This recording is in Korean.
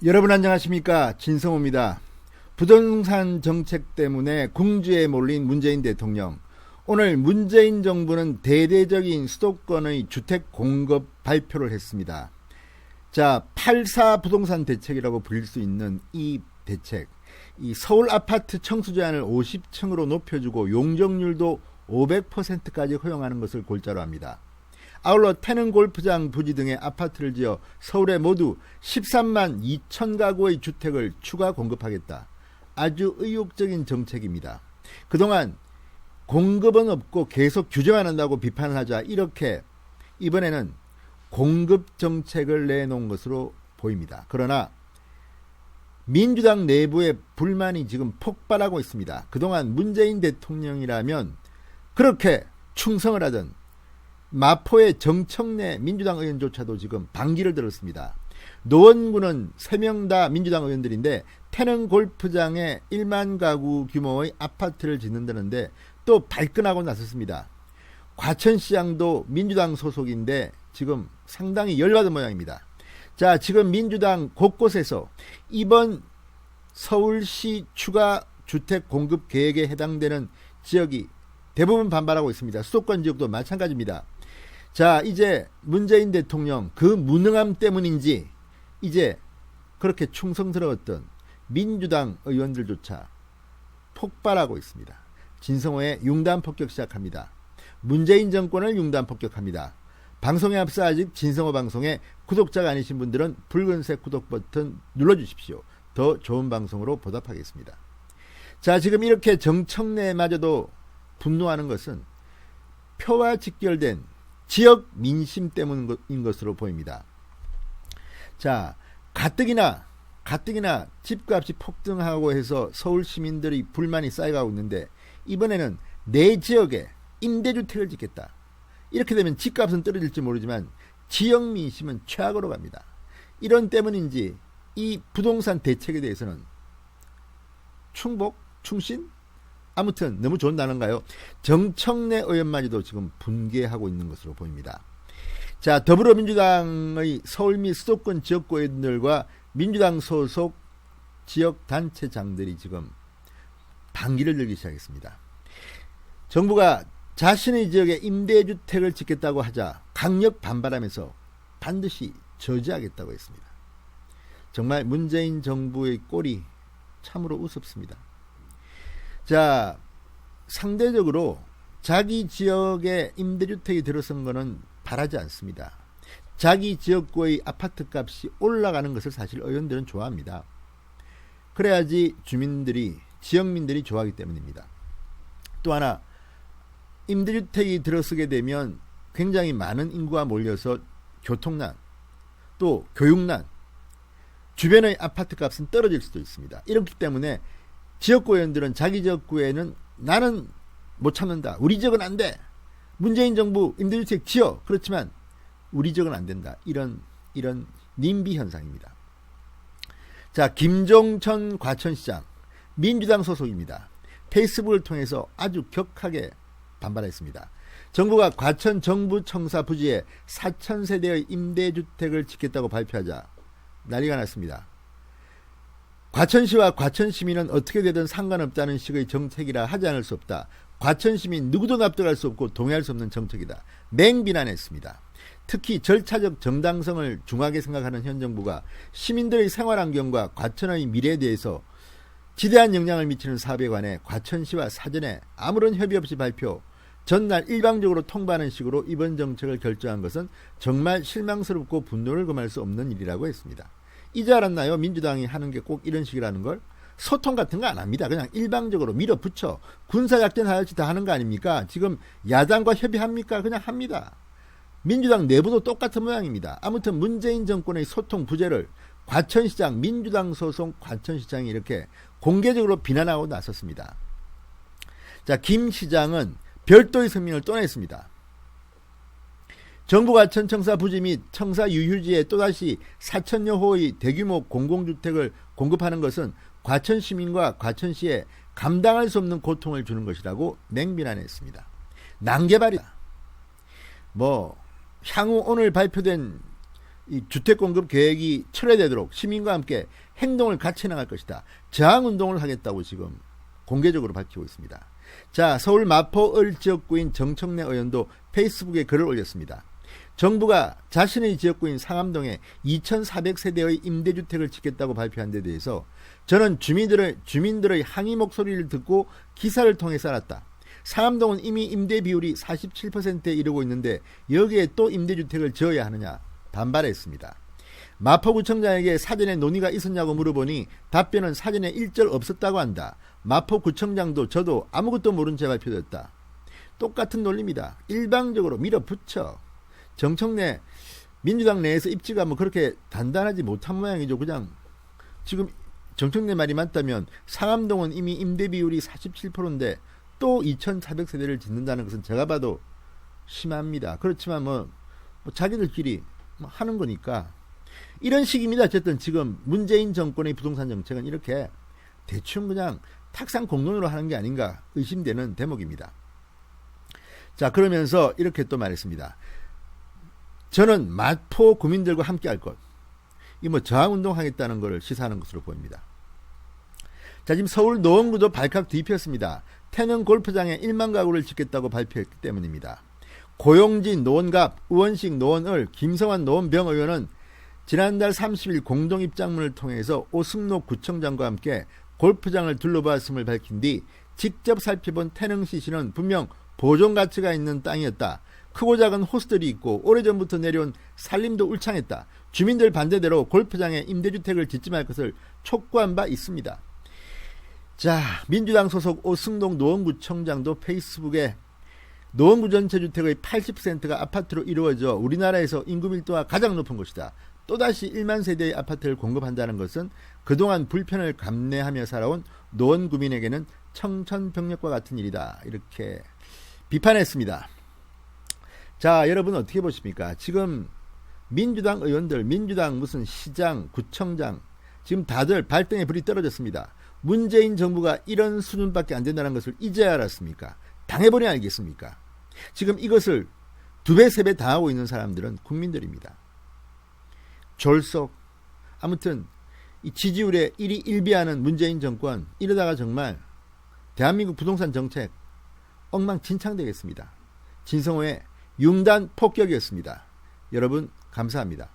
여러분 안녕하십니까, 진성호입니다. 부동산 정책 때문에 궁지에 몰린 문재인 대통령. 오늘 문재인 정부는 대대적인 수도권의 주택 공급 발표를 했습니다. 자, 8.4 부동산 대책이라고 불릴 수 있는 이 대책, 이 서울 아파트 청수 제한을 50층으로 높여주고 용적률도 500%까지 허용하는 것을 골자로 합니다. 아울러 태릉 골프장 부지 등의 아파트를 지어 서울에 모두 13만 2천 가구의 주택을 추가 공급하겠다. 아주 의욕적인 정책입니다. 그동안 공급은 없고 계속 규제만 한다고 비판을 하자 이렇게 이번에는 공급 정책을 내놓은 것으로 보입니다. 그러나 민주당 내부의 불만이 지금 폭발하고 있습니다. 그동안 문재인 대통령이라면 그렇게 충성을 하던 마포의 정청래 민주당 의원조차도 지금 반기를 들었습니다. 노원구는 3명 다 민주당 의원들인데 태릉 골프장에 1만 가구 규모의 아파트를 짓는다는데 또 발끈하고 나섰습니다. 과천시장도 민주당 소속인데 지금 상당히 열받은 모양입니다. 자, 지금 민주당 곳곳에서 이번 서울시 추가 주택 공급 계획에 해당되는 지역이 대부분 반발하고 있습니다. 수도권 지역도 마찬가지입니다. 자, 이제 문재인 대통령 그 무능함 때문인지 이제 그렇게 충성스러웠던 민주당 의원들조차 폭발하고 있습니다. 진성호의 융단 폭격 시작합니다. 문재인 정권을 융단 폭격합니다. 방송에 앞서 아직 진성호 방송에 구독자가 아니신 분들은 붉은색 구독 버튼 눌러주십시오. 더 좋은 방송으로 보답하겠습니다. 자, 지금 이렇게 정청래마저도 분노하는 것은 표와 직결된 지역 민심 때문인 것으로 보입니다. 자, 가뜩이나 집값이 폭등하고 해서 서울 시민들이 불만이 쌓여가고 있는데 이번에는 내 지역에 임대주택을 짓겠다. 이렇게 되면 집값은 떨어질지 모르지만 지역 민심은 최악으로 갑니다. 이런 때문인지 이 부동산 대책에 대해서는 충신? 아무튼 너무 좋은 단어인가요? 정청래 의원마저도 지금 분개하고 있는 것으로 보입니다. 자, 더불어민주당의 서울 및 수도권 지역구 의원들과 민주당 소속 지역단체장들이 지금 반기를 들기 시작했습니다. 정부가 자신의 지역에 임대주택을 짓겠다고 하자 강력 반발하면서 반드시 저지하겠다고 했습니다. 정말 문재인 정부의 꼴이 참으로 우습습니다. 자, 상대적으로 자기 지역에 임대주택이 들어선 것은 바라지 않습니다. 자기 지역구의 아파트 값이 올라가는 것을 사실 의원들은 좋아합니다. 그래야지 지역민들이 좋아하기 때문입니다. 또 하나, 임대주택이 들어서게 되면 굉장히 많은 인구가 몰려서 교통난, 또 교육난, 주변의 아파트 값은 떨어질 수도 있습니다. 이렇기 때문에 지역구 의원들은 자기 지역구에는 나는 못 참는다. 우리 지역은 안 돼. 문재인 정부 임대주택 지어. 그렇지만 우리 지역은 안 된다. 이런 님비 현상입니다. 자, 김종천 과천시장 민주당 소속입니다. 페이스북을 통해서 아주 격하게 반발했습니다. 정부가 과천 정부 청사 부지에 4,000세대의 임대주택을 짓겠다고 발표하자 난리가 났습니다. 과천시와 과천시민은 어떻게 되든 상관없다는 식의 정책이라 하지 않을 수 없다. 과천시민 누구도 납득할 수 없고 동의할 수 없는 정책이다. 맹비난했습니다. 특히 절차적 정당성을 중하게 생각하는 현 정부가 시민들의 생활환경과 과천의 미래에 대해서 지대한 영향을 미치는 사업에 관해 과천시와 사전에 아무런 협의 없이 발표, 전날 일방적으로 통보하는 식으로 이번 정책을 결정한 것은 정말 실망스럽고 분노를 금할 수 없는 일이라고 했습니다. 이제 알았나요? 민주당이 하는 게 꼭 이런 식이라는 걸? 소통 같은 거 안 합니다. 그냥 일방적으로 밀어붙여 군사작전 하듯이 다 하는 거 아닙니까? 지금 야당과 협의합니까? 그냥 합니다. 민주당 내부도 똑같은 모양입니다. 아무튼 문재인 정권의 소통 부재를 과천시장, 민주당 소속 과천시장이 이렇게 공개적으로 비난하고 나섰습니다. 자, 김 시장은 별도의 성명을 또 냈습니다. 정부 과천 청사 부지 및 청사 유휴지에 또다시 4,000여 호의 대규모 공공주택을 공급하는 것은 과천 시민과 과천시에 감당할 수 없는 고통을 주는 것이라고 맹비난했습니다. 난개발이다. 향후 오늘 발표된 이 주택 공급 계획이 철회되도록 시민과 함께 행동을 같이 나갈 것이다. 저항운동을 하겠다고 지금 공개적으로 밝히고 있습니다. 자, 서울 마포을 지역구인 정청래 의원도 페이스북에 글을 올렸습니다. 정부가 자신의 지역구인 상암동에 2,400세대의 임대주택을 짓겠다고 발표한 데 대해서 저는 주민들의 항의 목소리를 듣고 기사를 통해서 알았다. 상암동은 이미 임대 비율이 47%에 이르고 있는데 여기에 또 임대주택을 지어야 하느냐 반발했습니다. 마포구청장에게 사전에 논의가 있었냐고 물어보니 답변은 사전에 일절 없었다고 한다. 마포구청장도 저도 아무것도 모른 채 발표됐다. 똑같은 논리입니다. 일방적으로 밀어붙여. 정청래 민주당 내에서 입지가 뭐 그렇게 단단하지 못한 모양이죠. 그냥 지금 정청래 말이 맞다면 상암동은 이미 임대 비율이 47%인데 또 2,400세대를 짓는다는 것은 제가 봐도 심합니다. 그렇지만 뭐 자기들끼리 하는 거니까 이런 식입니다. 어쨌든 지금 문재인 정권의 부동산 정책은 이렇게 대충 그냥 탁상 공론으로 하는 게 아닌가 의심되는 대목입니다. 자, 그러면서 이렇게 또 말했습니다. 저는 마포 구민들과 함께 할 것. 이 뭐 저항운동 하겠다는 것을 시사하는 것으로 보입니다. 자, 지금 서울 노원구도 발칵 뒤폈습니다. 태릉 골프장에 1만 가구를 짓겠다고 발표했기 때문입니다. 고용진 노원갑, 우원식 노원을, 김성환 노원병 의원은 지난달 30일 공동입장문을 통해서 오승록 구청장과 함께 골프장을 둘러봤음을 밝힌 뒤 직접 살펴본 태릉시시는 분명 보존가치가 있는 땅이었다. 크고 작은 호수들이 있고 오래전부터 내려온 산림도 울창했다. 주민들 반대대로 골프장에 임대주택을 짓지 말 것을 촉구한 바 있습니다. 자, 민주당 소속 오승록 노원구청장도 페이스북에 노원구 전체 주택의 80%가 아파트로 이루어져 우리나라에서 인구 밀도가 가장 높은 곳이다. 또다시 1만 세대의 아파트를 공급한다는 것은 그동안 불편을 감내하며 살아온 노원구민에게는 청천벽력과 같은 일이다. 이렇게 비판했습니다. 자, 여러분 어떻게 보십니까? 지금 민주당 의원들, 민주당 무슨 시장, 구청장 지금 다들 발등에 불이 떨어졌습니다. 문재인 정부가 이런 수준밖에 안 된다는 것을 이제야 알았습니까? 당해보니 알겠습니까? 지금 이것을 2배, 3배 당하고 있는 사람들은 국민들입니다. 졸속. 아무튼 이 지지율에 1위 1비하는 문재인 정권, 이러다가 정말 대한민국 부동산 정책 엉망진창되겠습니다. 진성호의 융단 폭격이었습니다. 여러분 감사합니다.